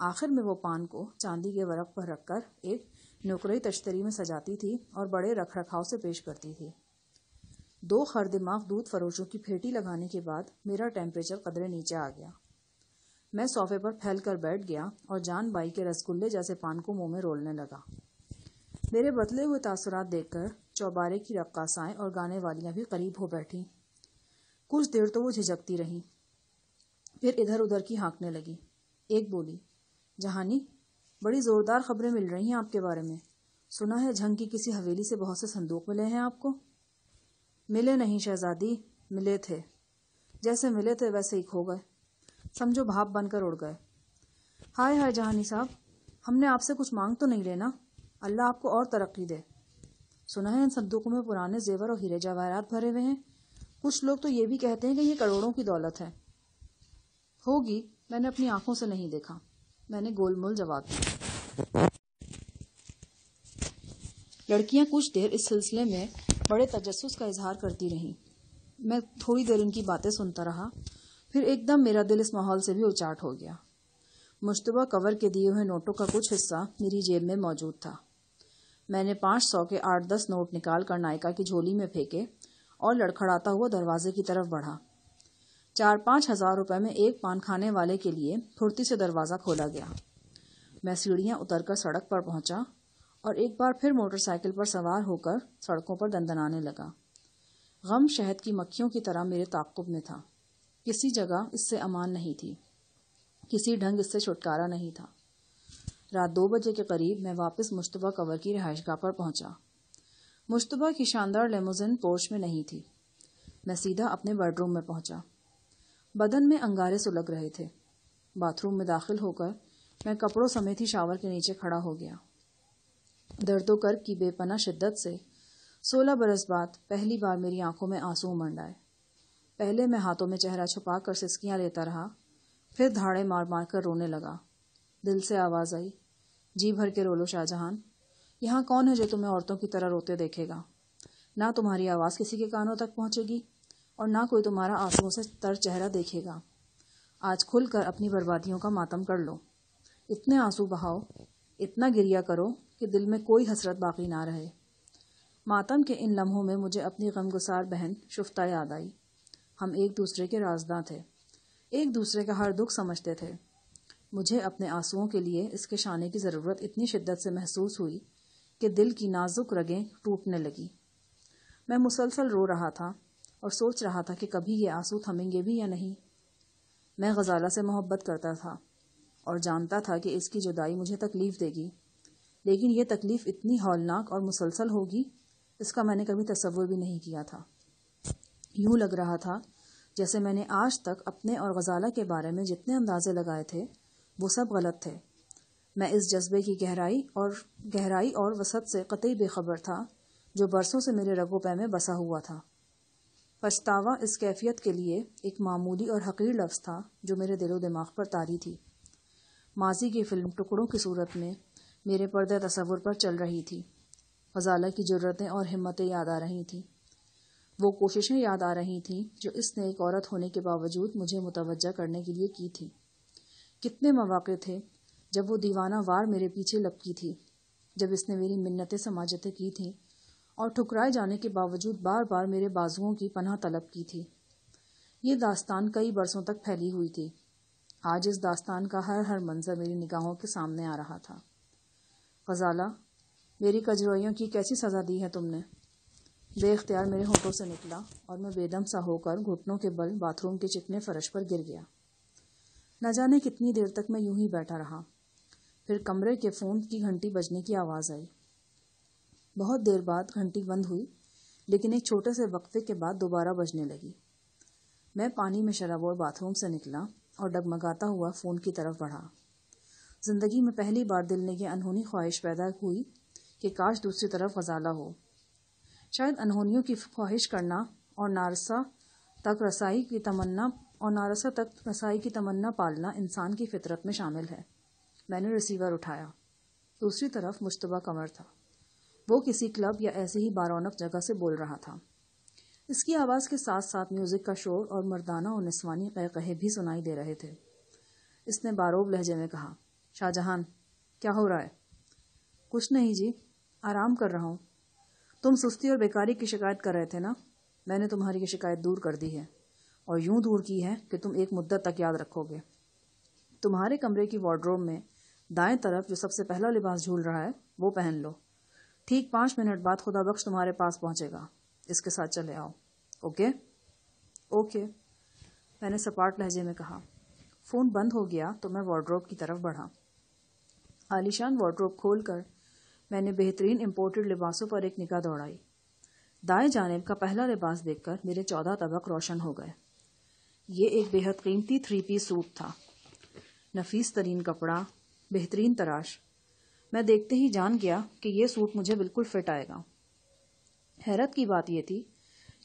آخر میں وہ پان کو چاندی کے ورق پر رکھ کر ایک نقرئی تشتری میں سجاتی تھی اور بڑے رکھ رکھاؤ سے پیش کرتی تھی۔ 2 خردماغ دودھ فروشوں کی پھیٹی لگانے کے بعد میرا ٹیمپریچر قدرے نیچے آ گیا۔ میں صوفے پر پھیل کر بیٹھ گیا اور جان بائی کے رسگلے جیسے پان کو منہ میں رولنے لگا۔ میرے بدلے ہوئے تاثرات دیکھ کر چوبارے کی رقاصائیں اور گانے والیاں بھی قریب ہو بیٹھیں۔ کچھ دیر تو وہ جھجکتی رہیں، پھر ادھر ادھر کی ہانکنے لگی۔ ایک بولی، جہانی، بڑی زوردار خبریں مل رہی ہیں آپ کے بارے میں۔ سنا ہے جھنگ کی کسی حویلی سے بہت سے صندوق ملے ہیں آپ کو؟ ملے نہیں شہزادی، ملے تھے۔ جیسے ملے تھے ویسے ہی کھو گئے، سمجھو بھاپ بن کر اڑ گئے۔ ہائے ہائے جہانی صاحب، ہم نے آپ سے کچھ مانگ تو نہیں لینا؟ اللہ آپ کو اور ترقی دے۔ سنا ہے ان صندوقوں میں پرانے زیور اور ہیرے جواہرات بھرے ہوئے ہیں۔ کچھ لوگ تو یہ بھی کہتے ہیں کہ یہ کروڑوں کی دولت ہے۔ ہوگی، میں نے اپنی آنکھوں سے نہیں دیکھا، میں نے گول مول جواب دیا۔ لڑکیاں کچھ دیر اس سلسلے میں بڑے تجسس کا اظہار کرتی رہیں۔ میں تھوڑی دیر ان کی باتیں سنتا رہا، پھر ایک دم میرا دل اس ماحول سے بھی اچاٹ ہو گیا۔ مشتبہ کور کے دیے ہوئے نوٹوں کا کچھ حصہ میری جیب میں موجود تھا۔ میں نے 500 کے 8-10 نوٹ نکال کر نائکا کی جھولی میں پھینکے اور لڑکھڑاتا ہوا دروازے کی طرف بڑھا۔ 4-5 ہزار روپے میں ایک پان کھانے والے کے لیے پھرتی سے دروازہ کھولا گیا۔ میں سیڑھیاں اتر کر سڑک پر پہنچا اور ایک بار پھر موٹر سائیکل پر سوار ہو کر سڑکوں پر دندنانے لگا۔ غم شہد کی مکھیوں کی طرح میرے تعاقب میں تھا۔ کسی جگہ اس سے امان نہیں تھی، کسی ڈھنگ اس سے چھٹکارا نہیں تھا۔ رات 2 بجے کے قریب میں واپس مشتبہ کور کی رہائش گاہ پر پہنچا۔ مشتبہ کی شاندار لیموزین پورچ میں نہیں تھی۔ میں سیدھا اپنے بیڈ روم میں پہنچا۔ بدن میں انگارے سلگ رہے تھے۔ باتھ روم میں داخل ہو کر میں کپڑوں سمیت ہی شاور کے نیچے کھڑا ہو گیا۔ درد و کرب کی بے پناہ شدت سے 16 برس بعد پہلی بار میری آنکھوں میں آنسو امنڈ آئے۔ پہلے میں ہاتھوں میں چہرہ چھپا کر سسکیاں لیتا رہا، پھر دھاڑے مار مار کر رونے لگا۔ دل سے آواز آئی، جی بھر کے رو لو شاہ جہان، یہاں کون ہے جو تمہیں عورتوں کی طرح روتے دیکھے گا؟ نہ تمہاری آواز کسی کے کانوں تک پہنچے گی اور نہ کوئی تمہارا آنسوؤں سے تر چہرہ دیکھے گا۔ آج کھل کر اپنی بربادیوں کا ماتم کر لو۔ اتنے آنسو بہاؤ، اتنا گریا کرو کہ دل میں کوئی حسرت باقی نہ رہے۔ ماتم کے ان لمحوں میں مجھے اپنی غمگسار بہن شفتہ یاد آئی۔ ہم ایک دوسرے کے رازداں تھے، ایک دوسرے کا ہر دکھ سمجھتے تھے۔ مجھے اپنے آنسوؤں کے لیے اس کے شانے کی ضرورت اتنی شدت سے محسوس ہوئی کہ دل کی نازک رگیں ٹوٹنے لگی۔ میں مسلسل رو رہا تھا اور سوچ رہا تھا کہ کبھی یہ آنسو تھمیں گے بھی یا نہیں۔ میں غزالہ سے محبت کرتا تھا اور جانتا تھا کہ اس کی جدائی مجھے تکلیف دے گی، لیکن یہ تکلیف اتنی ہولناک اور مسلسل ہوگی اس کا میں نے کبھی تصور بھی نہیں کیا تھا۔ یوں لگ رہا تھا جیسے میں نے آج تک اپنے اور غزالہ کے بارے میں جتنے اندازے لگائے تھے وہ سب غلط تھے۔ میں اس جذبے کی گہرائی اور وسعت سے قطعی بے خبر تھا جو برسوں سے میرے رگ و پے میں بسا ہوا تھا۔ پچھتاوا اس کیفیت کے لیے ایک معمولی اور حقیر لفظ تھا جو میرے دل و دماغ پر طاری تھی۔ ماضی کی فلم ٹکڑوں کی صورت میں میرے پردے تصور پر چل رہی تھی۔ غزالہ کی جرأتیں اور ہمتیں یاد آ رہی تھیں، وہ کوششیں یاد آ رہی تھیں جو اس نے ایک عورت ہونے کے باوجود مجھے متوجہ کرنے کے لیے کی تھی۔ کتنے مواقع تھے جب وہ دیوانہ وار میرے پیچھے لپکی تھی، جب اس نے میری منتیں سماجتیں کی تھیں اور ٹھکرائے جانے کے باوجود بار بار میرے بازوؤں کی پناہ طلب کی تھی۔ یہ داستان کئی برسوں تک پھیلی ہوئی تھی۔ آج اس داستان کا ہر منظر میری نگاہوں کے سامنے آ رہا تھا۔ غزالہ، میری کجروئیوں کی کیسی سزا دی ہے تم نے؟ بے اختیار میرے ہونٹوں سے نکلا اور میں بے دم سا ہو کر گھٹنوں کے بل باتھ روم کے چکنے فرش پر گر گیا۔ نہ جانے کتنی دیر تک میں یوں ہی بیٹھا رہا، پھر کمرے کے فون کی گھنٹی بجنے کی آواز آئی۔ بہت دیر بعد گھنٹی بند ہوئی، لیکن ایک چھوٹے سے وقفے کے بعد دوبارہ بجنے لگی۔ میں پانی میں شرابور باتھ روم سے نکلا اور ڈگمگاتا ہوا فون کی طرف بڑھا۔ زندگی میں پہلی بار دل نے یہ انہونی خواہش پیدا ہوئی کہ کاش دوسری طرف غزالہ ہو۔ شاید انہونیوں کی خواہش کرنا اور نارسا تک رسائی کی تمنا پالنا انسان کی فطرت میں شامل ہے۔ میں نے ریسیور اٹھایا۔ دوسری طرف مشتبہ کور تھا۔ وہ کسی کلب یا ایسی ہی بارونق جگہ سے بول رہا تھا۔ اس کی آواز کے ساتھ ساتھ میوزک کا شور اور مردانہ اور نسوانی قہقہے بھی سنائی دے رہے تھے۔ اس نے باروب لہجے میں کہا، شاہ جہان، کیا ہو رہا ہے؟ کچھ نہیں جی، آرام کر رہا ہوں۔ تم سستی اور بیکاری کی شکایت کر رہے تھے نا؟ میں نے تمہاری یہ شکایت دور کر دی ہے، اور یوں دور کی ہے کہ تم ایک مدت تک یاد رکھو گے۔ تمہارے کمرے کی وارڈروب میں دائیں طرف جو سب سے پہلا لباس جھول رہا ہے وہ پہن لو۔ ٹھیک 5 منٹ بعد خدا بخش تمہارے پاس پہنچے گا۔ اس کے ساتھ چلے آؤ۔ اوکے؟ اوکے، میں نے سپاٹ لہجے میں کہا۔ فون بند ہو گیا تو میں وارڈروب کی طرف بڑھا۔ عالیشان وارڈروب کھول کر میں نے بہترین امپورٹڈ لباسوں پر ایک نگاہ دوڑائی۔ دائیں جانب کا پہلا لباس دیکھ کر میرے 14 طبق روشن ہو گئے۔ یہ ایک بے حد قیمتی 3 پیس سوٹ تھا۔ نفیس ترین کپڑا، بہترین تراش۔ میں دیکھتے ہی جان گیا کہ یہ سوٹ مجھے بالکل فٹ آئے گا۔ حیرت کی بات یہ تھی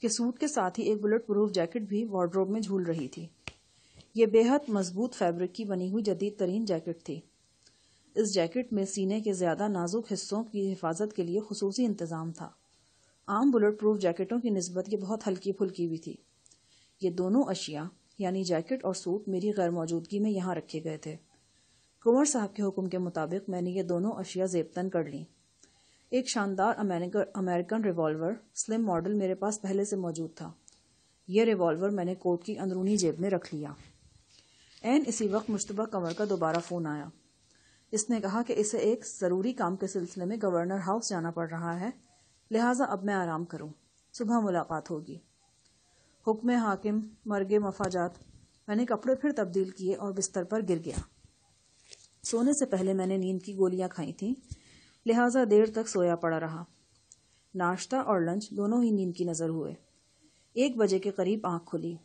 کہ سوٹ کے ساتھ ہی ایک بلٹ پروف جیکٹ بھی وارڈروب میں جھول رہی تھی۔ یہ بے حد مضبوط فیبرک کی بنی ہوئی جدید ترین جیکٹ تھی۔ اس جیکٹ میں سینے کے زیادہ نازک حصوں کی حفاظت کے لیے خصوصی انتظام تھا۔ عام بلٹ پروف جیکٹوں کی نسبت یہ بہت ہلکی پھلکی بھی تھی۔ یہ دونوں اشیاء یعنی جیکٹ اور سوٹ میری غیر موجودگی میں یہاں رکھے گئے تھے۔ کنور صاحب کے حکم کے مطابق میں نے یہ دونوں اشیاء زیبتن کر لیں۔ ایک شاندار امریکن ریوالور سلم ماڈل میرے پاس پہلے سے موجود تھا۔ یہ ریوالور میں نے کوٹ کی اندرونی جیب میں رکھ لیا۔ عین اسی وقت مشتبہ کنور کا دوبارہ فون آیا۔ اس نے کہا کہ اسے ایک ضروری کام کے سلسلے میں گورنر ہاؤس جانا پڑ رہا ہے، لہٰذا اب میں آرام کروں، صبح ملاقات ہوگی۔ حکم حاکم مرگ مفاجات۔ میں نے کپڑے پھر تبدیل کیے اور بستر پر گر گیا۔ سونے سے پہلے میں نے نیند کی گولیاں کھائی تھیں، لہٰذا دیر تک سویا پڑا رہا۔ ناشتہ اور لنچ دونوں ہی نیند کی نظر ہوئے۔ 1 بجے کے قریب آنکھ کھلی۔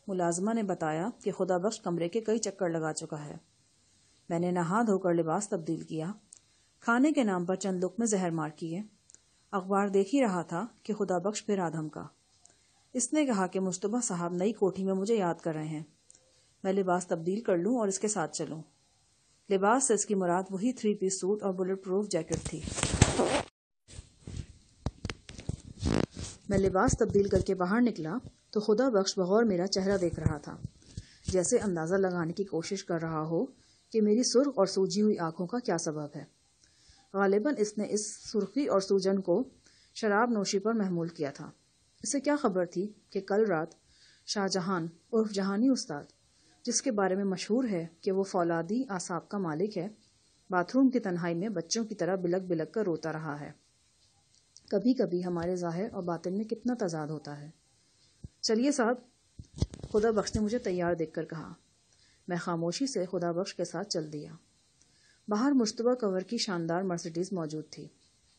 ملازمہ نے بتایا کہ خدا بخش کمرے کے کئی چکر لگا چکا ہے۔ میں نے نہا دھو کر لباس تبدیل کیا، کھانے کے نام پر چند لقمے زہر مار کیے۔ اخبار دیکھ ہی رہا تھا کہ خدا بخش پھر آدھم کا۔ اس نے کہا کہ مشتبہ صاحب نئی کوٹھی میں مجھے یاد کر رہے ہیں، میں لباس تبدیل کر لوں اور اس کے ساتھ چلوں۔ لباس سے اس کی مراد وہی 3 پیس سوٹ اور بلٹ پروف جیکٹ تھی۔ میں لباس تبدیل کر کے باہر نکلا تو خدا بخش بغور میرا چہرہ دیکھ رہا تھا، جیسے اندازہ لگانے کی کوشش کر رہا ہو کہ میری سرخ اور سوجی ہوئی آنکھوں کا کیا سبب ہے۔ غالباً اس نے اس سرخی اور سوجن کو شراب نوشی پر محمول کیا تھا۔ اسے کیا خبر تھی کہ کل رات شاہ جہان عرف جہانی استاد، جس کے بارے میں مشہور ہے کہ وہ فولادی اعصاب کا مالک ہے، باتھ روم کی تنہائی میں بچوں کی طرح بلک بلک کر روتا رہا ہے۔ کبھی کبھی ہمارے ظاہر اور باطن میں کتنا تضاد ہوتا ہے۔ چلیے صاحب، خدا بخش نے مجھے تیار دیکھ کر کہا۔ میں خاموشی سے خدا بخش کے ساتھ چل دیا۔ باہر مشتبہ کنور کی شاندار مرسیڈیز موجود تھی۔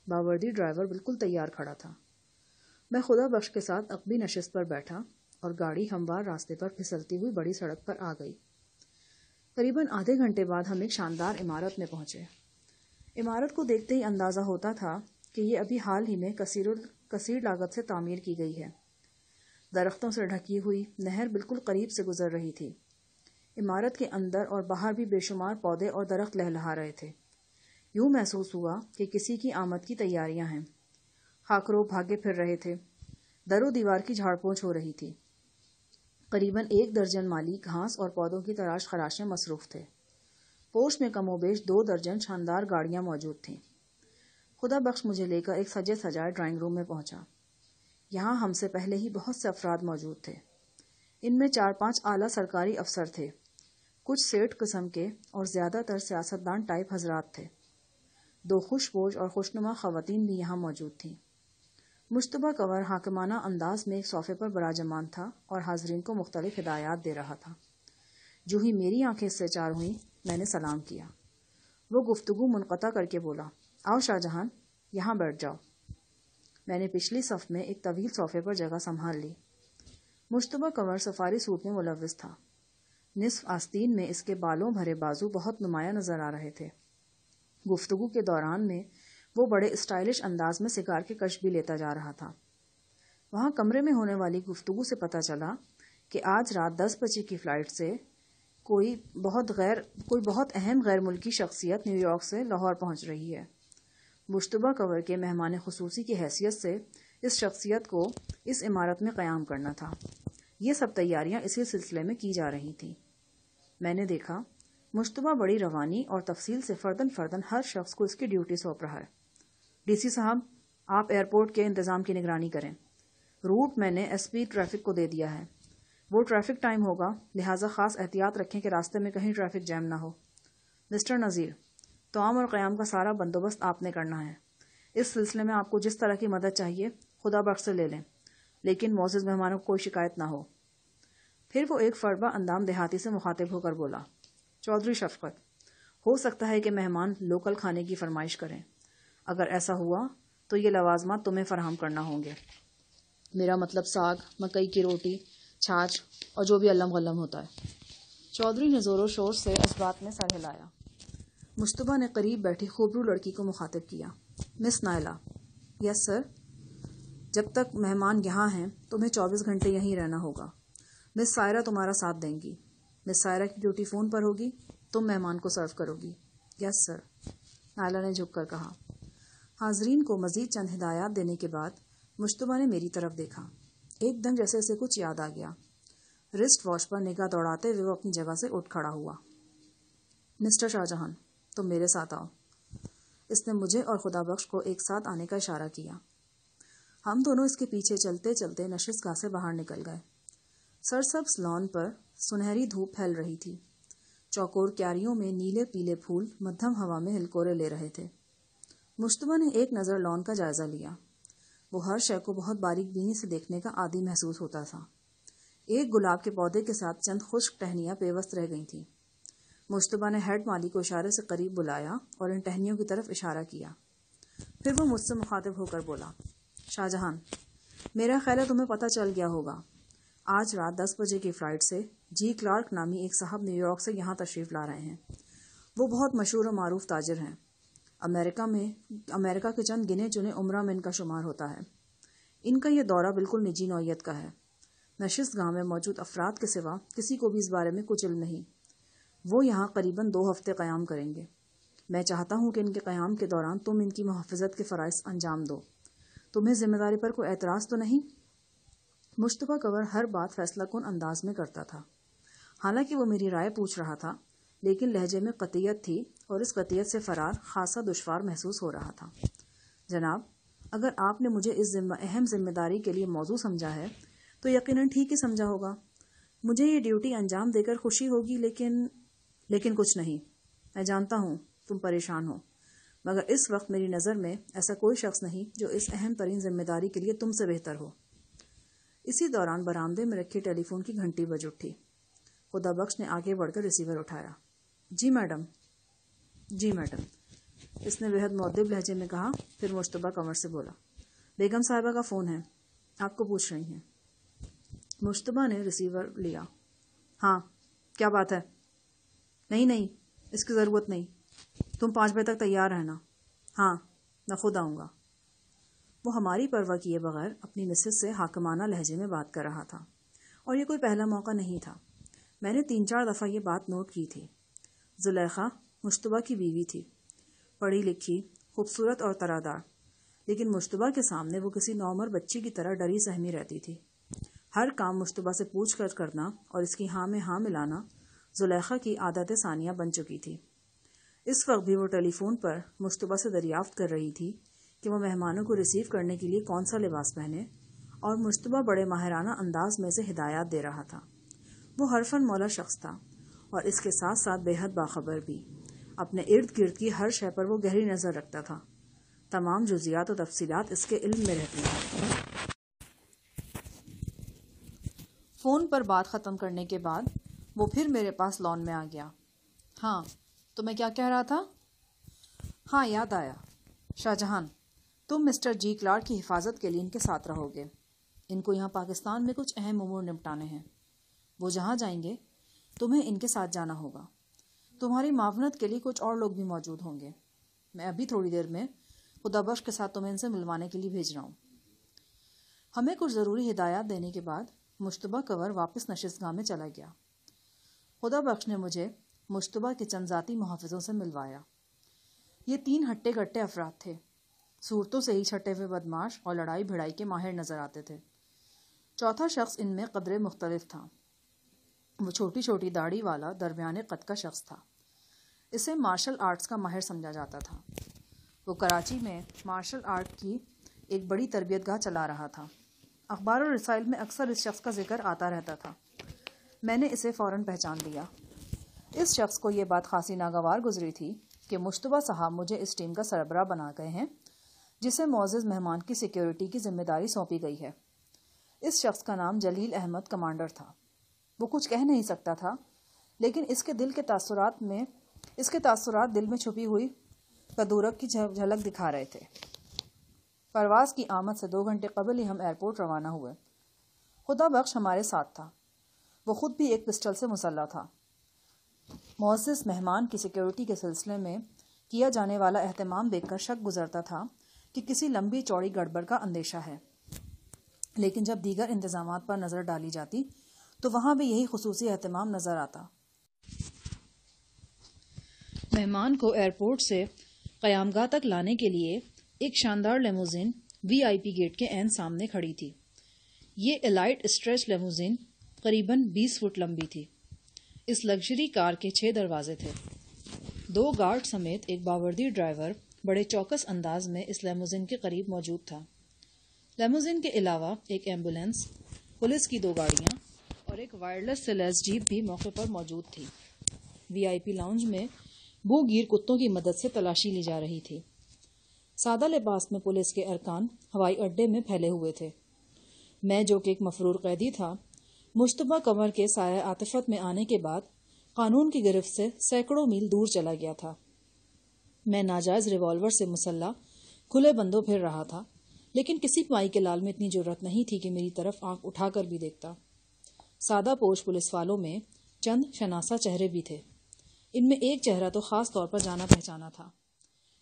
باوردی ڈرائیور بالکل تیار کھڑا تھا۔ میں خدا بخش کے ساتھ عقبی نشست پر بیٹھا اور گاڑی ہموار راستے پر پھسلتی ہوئی بڑی سڑک پر آ گئی۔ قریباً آدھے گھنٹے بعد ہم ایک شاندار عمارت میں پہنچے۔ عمارت کو دیکھتے ہی اندازہ ہوتا تھا کہ یہ ابھی حال ہی میں کثیر لاگت سے تعمیر کی گئی ہے۔ درختوں سے ڈھکی ہوئی نہر بالکل قریب سے گزر رہی تھی۔ عمارت کے اندر اور باہر بھی بے شمار پودے اور درخت لہلہا رہے تھے۔ یوں محسوس ہوا کہ کسی کی آمد کی تیاریاں ہیں۔ خاکرو بھاگے پھر رہے تھے۔ در و دیوار کی جھاڑ پونچھ ہو رہی تھی۔ قریباً 1 درجن مالی گھاس اور پودوں کی تراش خراش میں مصروف تھے۔ پوش میں کم و بیش 2 درجن شاندار گاڑیاں موجود تھیں۔ خدا بخش مجھے لے کر ایک سجے سجائے ڈرائنگ روم میں پہنچا۔ یہاں ہم سے پہلے ہی بہت سے افراد موجود تھے۔ ان میں 4-5 اعلیٰ سرکاری افسر تھے، کچھ سیٹھ قسم کے اور زیادہ تر سیاستدان ٹائپ حضرات تھے۔ 2 خوش بوش اور خوشنما خواتین بھی یہاں موجود تھیں۔ مشتبہ کنور حاکمانہ انداز میں ایک صوفے پر براجمان تھا اور حاضرین کو مختلف ہدایات دے رہا تھا۔ جو ہی میری آنکھیں اس سے چار ہوئیں، میں نے سلام کیا۔ وہ گفتگو منقطع کر کے بولا، آؤ شاہ جہان، یہاں بیٹھ جاؤ۔ میں نے پچھلی صف میں ایک طویل صوفے پر جگہ سنبھال لی۔ مشتبہ کنور سفاری سوٹ میں ملوث تھا۔ نصف آستین میں اس کے بالوں بھرے بازو بہت نمایاں نظر آ رہے تھے۔ گفتگو کے دوران میں وہ بڑے اسٹائلش انداز میں سگار کے کش بھی لیتا جا رہا تھا۔ وہاں کمرے میں ہونے والی گفتگو سے پتہ چلا کہ آج رات 10 بجے کی فلائٹ سے کوئی بہت اہم غیر ملکی شخصیت نیو یارک سے لاہور پہنچ رہی ہے۔ مشتبہ کنور کے مہمان خصوصی کی حیثیت سے اس شخصیت کو اس عمارت میں قیام کرنا تھا۔ یہ سب تیاریاں اسی سلسلے میں کی جا رہی تھیں۔ میں نے دیکھا مشتبہ بڑی روانی اور تفصیل سے فردن فردن ہر شخص کو اس کی ڈیوٹی سونپ رہا ہے۔ ڈی سی صاحب، آپ ایئرپورٹ کے انتظام کی نگرانی کریں۔ روٹ میں نے ایس پی ٹریفک کو دے دیا ہے۔ وہ ٹریفک ٹائم ہوگا، لہٰذا خاص احتیاط رکھیں کہ راستے میں کہیں ٹریفک جیم نہ ہو۔ مسٹر نذیر، طعام اور قیام کا سارا بندوبست آپ نے کرنا ہے۔ اس سلسلے میں آپ کو جس طرح کی مدد چاہیے خدا بخش سے لے لیں، لیکن معزز مہمانوں کو کوئی شکایت نہ ہو۔ پھر وہ ایک فربہ اندام دیہاتی سے مخاطب ہو کر بولا، چودھری شفقت، ہو سکتا ہے کہ مہمان لوکل کھانے کی فرمائش کریں۔ اگر ایسا ہوا تو یہ لوازمات تمہیں فراہم کرنا ہوں گے۔ میرا مطلب ساگ، مکئی کی روٹی، چھاچھ اور جو بھی علم غلم ہوتا ہے۔ چودھری نے زور و شور سے اس بات میں سر ہلایا۔ مشتبہ نے قریب بیٹھی خوبرو لڑکی کو مخاطب کیا، مس نائلہ۔ یس سر۔ جب تک مہمان یہاں ہیں تمہیں 24 گھنٹے یہیں رہنا ہوگا۔ مس سائرہ تمہارا ساتھ دیں گی۔ مس سائرہ کی ڈیوٹی فون پر ہوگی، تم مہمان کو سرو کرو گی۔ یس سر، نائلہ نے جھک کر کہا۔ حاضرین کو مزید چند ہدایات دینے کے بعد مشتبہ نے میری طرف دیکھا۔ ایک دم جیسے اسے کچھ یاد آ گیا۔ رسٹ واچ پر نگاہ دوڑاتے ہوئے وہ اپنی جگہ سے اٹھ کھڑا ہوا۔ مسٹر شاہ جہان، تم میرے ساتھ آؤ۔ اس نے مجھے اور خدا بخش کو ایک ساتھ آنے کا اشارہ کیا۔ ہم دونوں اس کے پیچھے چلتے چلتے نشست گاہ سے باہر نکل گئے۔ سرسبز لان پر سنہری دھوپ پھیل رہی تھی۔ چوکور کیاریوں میں نیلے پیلے پھول مدھم ہوا میں ہلکورے لے رہے تھے۔ مشتبہ نے ایک نظر لان کا جائزہ لیا۔ وہ ہر شے کو بہت باریک بینی سے دیکھنے کا عادی محسوس ہوتا تھا۔ ایک گلاب کے پودے کے ساتھ چند خشک ٹہنیاں پیوست رہ گئی تھیں۔ مشتبہ نے ہیڈ مالی کو اشارے سے قریب بلایا اور ان ٹہنیوں کی طرف اشارہ کیا۔ پھر وہ مجھ سے مخاطب ہو کر بولا، شاہ جہان، میرا خیال ہے تمہیں پتہ چل گیا ہوگا، آج رات 10 بجے کی فلائٹ سے جی کلارک نامی ایک صاحب نیو یارک سے یہاں تشریف لا رہے ہیں۔ وہ بہت مشہور و معروف تاجر ہیں۔ امریکہ کے چند گنے چنے عمرہ میں ان کا شمار ہوتا ہے۔ ان کا یہ دورہ بالکل نجی نوعیت کا ہے۔ نشست گاہ میں موجود افراد کے سوا کسی کو بھی اس بارے میں کچھ علم نہیں۔ وہ یہاں قریباً 2 ہفتے قیام کریں گے۔ میں چاہتا ہوں کہ ان کے قیام کے دوران تم ان کی محافظت کے فرائض انجام دو۔ تمہیں ذمہ داری پر کوئی اعتراض تو نہیں؟ مشتبہ کور ہر بات فیصلہ کن انداز میں کرتا تھا۔ حالانکہ وہ میری رائے پوچھ رہا تھا، لیکن لہجے میں قطعیت تھی اور اس قطعیت سے فرار خاصا دشوار محسوس ہو رہا تھا۔ جناب، اگر آپ نے مجھے اس اہم ذمہ داری کے لیے موزوں سمجھا ہے تو یقیناً ٹھیک ہی سمجھا ہوگا۔ مجھے یہ ڈیوٹی انجام دے کر خوشی ہوگی، لیکن کچھ نہیں۔ میں جانتا ہوں تم پریشان ہو، مگر اس وقت میری نظر میں ایسا کوئی شخص نہیں جو اس اہم ترین ذمہ داری کے لیے تم سے بہتر ہو۔ اسی دوران برآمدے میں رکھی ٹیلی فون کی گھنٹی بج اٹھی۔ خدا بخش نے آگے بڑھ کر ریسیور اٹھایا۔ جی میڈم۔ جی میڈم، اس نے بےحد مؤدب لہجے میں کہا، پھر مشتبہ کنور سے بولا، بیگم صاحبہ کا فون ہے، آپ کو پوچھ رہی ہیں۔ مشتبہ نے ریسیور لیا۔ ہاں، کیا بات ہے؟ نہیں، اس کی ضرورت نہیں، تم 5 بجے تک تیار رہنا۔ ہاں، میں خود آؤں گا۔ وہ ہماری پرواہ کیے بغیر اپنی مسز سے حاکمانہ لہجے میں بات کر رہا تھا، اور یہ کوئی پہلا موقع نہیں تھا۔ میں نے 3-4 دفعہ یہ بات نوٹ کی تھی۔ زلیخا مشتبہ کی بیوی تھی، پڑھی لکھی، خوبصورت اور طرح، لیکن مشتبہ کے سامنے وہ کسی نوعمر بچی کی طرح ڈری سہمی رہتی تھی۔ ہر کام مشتبہ سے پوچھ کر کرنا اور اس کی ہاں میں ہاں ملانا زلیخا کی عادت ثانیہ بن چکی تھی۔ اس وقت بھی وہ ٹیلی فون پر مشتبہ سے دریافت کر رہی تھی کہ وہ مہمانوں کو ریسیو کرنے کے لیے کون سا لباس پہنے، اور مشتبہ بڑے ماہرانہ انداز میں سے ہدایات دے رہا تھا۔ وہ حرفاً مولا شخص تھا، اور اس کے ساتھ ساتھ بے حد باخبر بھی۔ اپنے ارد گرد کی ہر شے پر وہ گہری نظر رکھتا تھا۔ تمام جزیات و تفصیلات اس کے علم میں رہتی ہیں۔ فون پر بات ختم کرنے کے بعد وہ پھر میرے پاس لان میں آ گیا۔ ہاں، تو میں کیا کہہ رہا تھا؟ ہاں، یاد آیا۔ شاہ جہان، تم مسٹر جی کلارک کی حفاظت کے لیے ان کے ساتھ رہو گے۔ ان کو یہاں پاکستان میں کچھ اہم امور نپٹانے ہیں۔ وہ جہاں جائیں گے تمہیں ان کے ساتھ جانا ہوگا۔ تمہاری معاونت کے لیے کچھ اور لوگ بھی موجود ہوں گے۔ میں ابھی تھوڑی دیر میں خدا بخش کے ساتھ تمہیں ان سے ملوانے کے لیے بھیج رہا ہوں۔ ہمیں کچھ ضروری ہدایات دینے کے بعد مشتبہ کنور واپس نشست گاہ میں چلا گیا۔ خدا بخش نے مجھے مشتبہ کے چند ذاتی محافظوں سے ملوایا۔ یہ 3 ہٹے گٹے افراد تھے، صورتوں سے ہی چھٹے ہوئے بدماش اور لڑائی بھڑائی کے ماہر نظر آتے تھے۔ چوتھا شخص ان میں قدرے مختلف تھا۔ وہ چھوٹی چھوٹی داڑھی والا درمیانے قد کا شخص تھا، اسے مارشل آرٹس کا ماہر سمجھا جاتا تھا۔ وہ کراچی میں مارشل آرٹ کی ایک بڑی تربیت گاہ چلا رہا تھا۔ اخبار اور رسائل میں اکثر اس شخص کا ذکر آتا رہتا تھا۔ میں نے اسے فوراً پہچان لیا۔ اس شخص کو یہ بات خاصی ناگوار گزری تھی کہ مشتبہ صاحب مجھے اس ٹیم کا سربراہ بنا گئے ہیں جسے معزز مہمان کی سیکیورٹی کی ذمہ داری سونپی گئی ہے۔ اس شخص کا نام جلیل احمد کمانڈر تھا۔ وہ کچھ کہہ نہیں سکتا تھا، لیکن اس کے تاثرات دل میں چھپی ہوئی کدورت کی جھلک دکھا رہے تھے۔ پرواز کی آمد سے 2 گھنٹے قبل ہی ہم ایئرپورٹ روانہ ہوئے۔ خدا بخش ہمارے ساتھ تھا۔ وہ خود بھی ایک پسٹل سے مسلح تھا۔ معزز مہمان کی سیکیورٹی کے سلسلے میں کیا جانے والا اہتمام دیکھ کر شک گزرتا تھا کہ کسی لمبی چوڑی گڑبڑ کا اندیشہ ہے، لیکن جب دیگر انتظامات پر نظر ڈالی جاتی تو وہاں بھی یہی خصوصی اہتمام نظر آتا۔ مہمان کو ایئرپورٹ سے قیام گاہ تک لانے کے لیے ایک شاندار لیموزین VIP گیٹ کے عین سامنے کھڑی تھی۔ یہ ایلائٹ اسٹریچ لیموزین قریباً 20 فٹ لمبی تھی۔ اس لگژری کار کے 6 دروازے تھے۔ 2 گارڈ سمیت ایک باوردی ڈرائیور بڑے چوکس انداز میں اس لیموزین کے قریب موجود تھا۔ لیموزین کے علاوہ ایک ایمبولینس، پولیس کی 2 گاڑیاں اور ایک وائرلیس سے لیس جیپ بھی موقع پر موجود تھی۔ VIP لاؤنج میں بو گیر کتوں کی مدد سے تلاشی لی جا رہی تھی۔ سادہ لباس میں پولیس کے ارکان ہوائی اڈے میں پھیلے ہوئے تھے۔ میں جو کہ ایک مفرور قیدی تھا، مشتبہ کنور کے سایہ عاطفت میں آنے کے بعد قانون کی گرفت سے سینکڑوں میل دور چلا گیا تھا۔ میں ناجائز ریوالور سے مسلح کھلے بندوں پھر رہا تھا، لیکن کسی مائی کے لال میں اتنی جرأت نہیں تھی کہ میری طرف آنکھ اٹھا کر بھی دیکھتا۔ سادہ پوش پولیس والوں میں چند شناسا چہرے بھی تھے۔ ان میں ایک چہرہ تو خاص طور پر جانا پہچانا تھا۔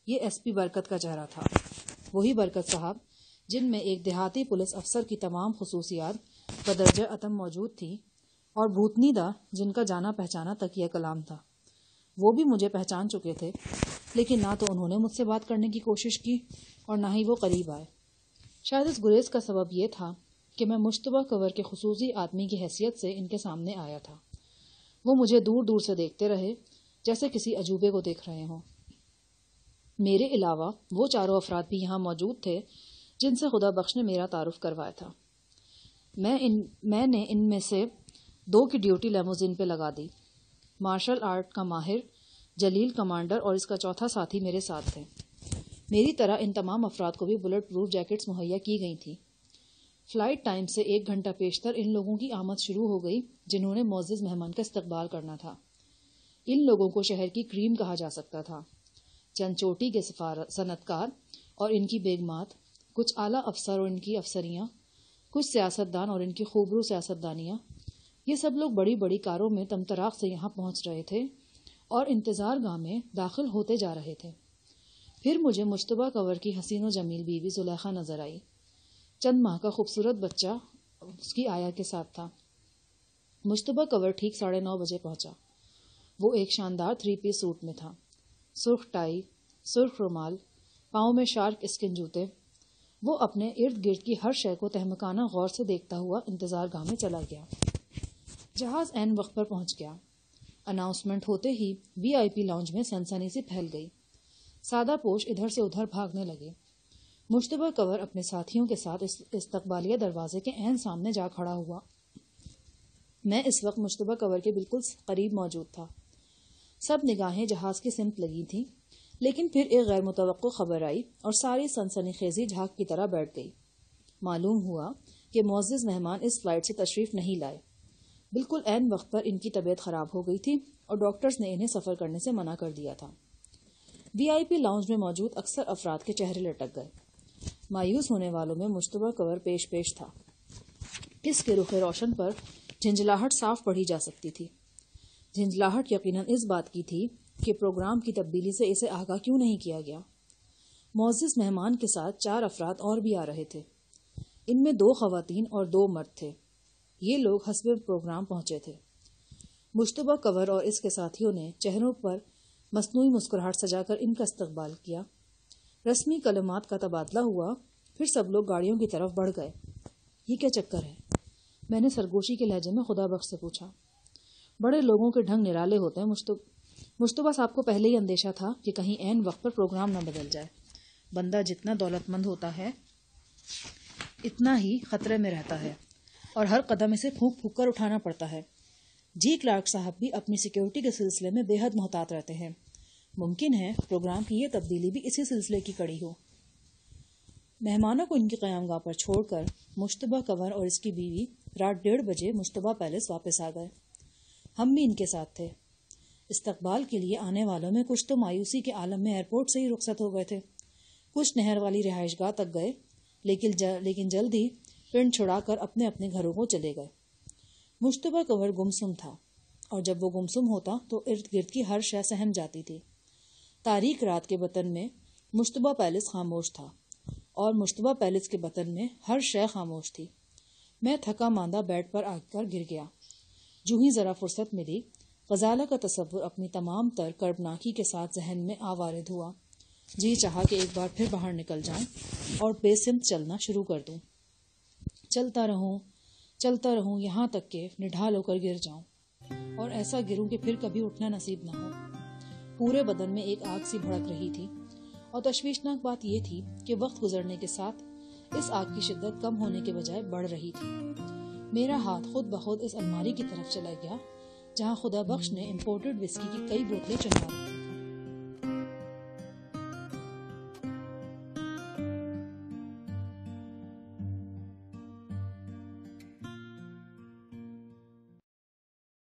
یہ SP برکت کا چہرہ تھا۔ وہی برکت صاحب جن میں ایک دیہاتی پولیس افسر کی تمام خصوصیات بدرجہ اتم موجود تھی، اور بھوتنی دا جن کا جانا پہچانا تکیہ کلام تھا۔ وہ بھی مجھے پہچان چکے تھے، لیکن نہ تو انہوں نے مجھ سے بات کرنے کی کوشش کی اور نہ ہی وہ قریب آئے۔ شاید اس گریز کا سبب یہ تھا کہ میں مشتبہ کنور کے خصوصی آدمی کی حیثیت سے ان کے سامنے آیا تھا۔ وہ مجھے دور دور سے دیکھتے رہے، جیسے کسی عجوبے کو دیکھ رہے ہوں۔ میرے علاوہ وہ 4 افراد بھی یہاں موجود تھے جن سے خدا بخش نے میرا تعارف کروایا تھا۔ میں نے ان میں سے 2 کی ڈیوٹی لیموزین پہ لگا دی۔ مارشل آرٹ کا ماہر جلیل کمانڈر اور اس کا چوتھا ساتھی میرے ساتھ تھے۔ میری طرح ان تمام افراد کو بھی بلٹ پروف جیکٹس مہیا کی گئی تھیں۔ فلائٹ ٹائم سے 1 گھنٹہ پیشتر ان لوگوں کی آمد شروع ہو گئی جنہوں نے معزز مہمان کا استقبال کرنا تھا۔ ان لوگوں کو شہر کی کریم کہا جا سکتا تھا۔ چند چوٹی کے صنعت کار اور ان کی بیگمات، کچھ اعلیٰ افسر اور ان کی افسریاں، کچھ سیاستدان اور ان کی خوبرو سیاستدانیاں، یہ سب لوگ بڑی بڑی کاروں میں تمطراق سے یہاں پہنچ رہے تھے اور انتظار گاہ میں داخل ہوتے جا رہے تھے۔ پھر مجھے مشتبہ کنور کی حسین و جمیل بیوی زلیخا نظر آئی۔ چند ماہ کا خوبصورت بچہ اس کی آیا کے ساتھ تھا۔ مشتبہ کنور ٹھیک 9:30 بجے پہنچا۔ وہ ایک شاندار 3 پیس سوٹ میں تھا، سرخ ٹائی، سرخ رومال، پاؤں میں شارک اسکن جوتے۔ وہ اپنے ارد گرد کی ہر شے کو تہمکانہ غور سے دیکھتا ہوا انتظار گاہ میں چلا گیا۔ جہاز عین وقت پر پہنچ گیا۔ اناؤنسمنٹ ہوتے ہی VIP لاؤنج میں سنسنی سی پھیل گئی۔ سادہ پوش ادھر سے ادھر بھاگنے لگے۔ مشتبہ کنور اپنے ساتھیوں کے ساتھ استقبالیہ دروازے کے عین سامنے جا کھڑا ہوا۔ میں اس وقت مشتبہ کنور کے بالکل قریب موجود تھا۔ سب نگاہیں جہاز کی سمت لگی تھیں، لیکن پھر ایک غیر متوقع خبر آئی اور ساری سنسنی خیزی جھاگ کی طرح بیٹھ گئی۔ معلوم ہوا کہ معزز مہمان اس فلائٹ سے تشریف نہیں لائے۔ بالکل عین وقت پر ان کی طبیعت خراب ہو گئی تھی اور ڈاکٹرز نے انہیں سفر کرنے سے منع کر دیا تھا۔ VIP لاؤنج میں موجود اکثر افراد کے چہرے لٹک گئے۔ مایوس ہونے والوں میں مشتبہ کنور پیش تھا۔ اس کے رخ روشن پر جھنجھلاہٹ صاف پڑھی جا سکتی تھی۔ جھنجھلاہٹ یقیناً اس بات کی تھی کہ پروگرام کی تبدیلی سے اسے آگاہ کیوں نہیں کیا گیا۔ معزز مہمان کے ساتھ 4 افراد اور بھی آ رہے تھے۔ ان میں 2 خواتین اور 2 مرد تھے۔ یہ لوگ حسب پروگرام پہنچے تھے۔ مشتبہ کنور اور اس کے ساتھیوں نے چہروں پر مصنوعی مسکراہٹ سجا کر ان کا استقبال کیا۔ رسمی کلمات کا تبادلہ ہوا، پھر سب لوگ گاڑیوں کی طرف بڑھ گئے۔ یہ کیا چکر ہے؟ میں نے سرگوشی کے لہجے میں خدا بخش سے پوچھا۔ بڑے لوگوں کے ڈھنگ نرالے ہوتے ہیں مشتبہ صاحب کو پہلے ہی اندیشہ تھا کہ کہیں عین وقت پر پروگرام نہ بدل جائے. بندہ جتنا دولت مند ہوتا ہے اتنا ہی خطرے میں رہتا ہے اور ہر قدم اسے پھونک پھونک کر اٹھانا پڑتا ہے. جی کلارک صاحب بھی اپنی سیکیورٹی کے سلسلے میں بے حد محتاط رہتے ہیں. ممکن ہے پروگرام کی یہ تبدیلی بھی اسی سلسلے کی کڑی ہو. مہمانوں کو ان کی قیام گاہ پر چھوڑ کر مشتبہ کنور اور اس کی بیوی رات 1:30 بجے مشتبہ پیلس واپس آ گئے. ہم بھی ان کے ساتھ تھے. استقبال کے لیے آنے والوں میں کچھ تو مایوسی کے عالم میں ایئرپورٹ سے ہی رخصت ہو گئے تھے. کچھ نہر والی رہائش گاہ تک گئے لیکن جلد ہی پنڈ چھڑا کر اپنے اپنے گھروں کو چلے گئے. مشتبہ کنور گمسم تھا اور جب وہ گمسم ہوتا تو ارد گرد کی ہر شے سہم جاتی تھی. تاریک رات کے بطن میں مشتبہ پیلس خاموش تھا اور مشتبہ پیلس کے بطن میں ہر شے خاموش تھی. میں تھکا ماندہ بیڈ پر آ کر گر گیا. جو ہی ذرا فرصت ملی غزالہ کا تصور اپنی تمام تر کربناکی کے ساتھ ذہن میں آوارد ہوا. جی چاہا کہ ایک بار پھر باہر نکل جاؤں اور بے سمت چلنا شروع کر دوں. چلتا رہوں یہاں تک کہ نڈھال ہو کر گر جاؤں اور ایسا گروں کہ پھر کبھی اٹھنا نصیب نہ ہو. پورے بدن میں ایک آگ سی بھڑک رہی تھی اور تشویشناک بات یہ تھی کہ وقت گزرنے کے ساتھ اس آگ کی شدت کم ہونے کے بجائے بڑھ رہی تھی. میرا ہاتھ خود بخود اس الماری کی طرف چلا گیا جہاں خدا بخش نے امپورٹڈ وسکی کی کئی بوتلیں چڑھا رہی.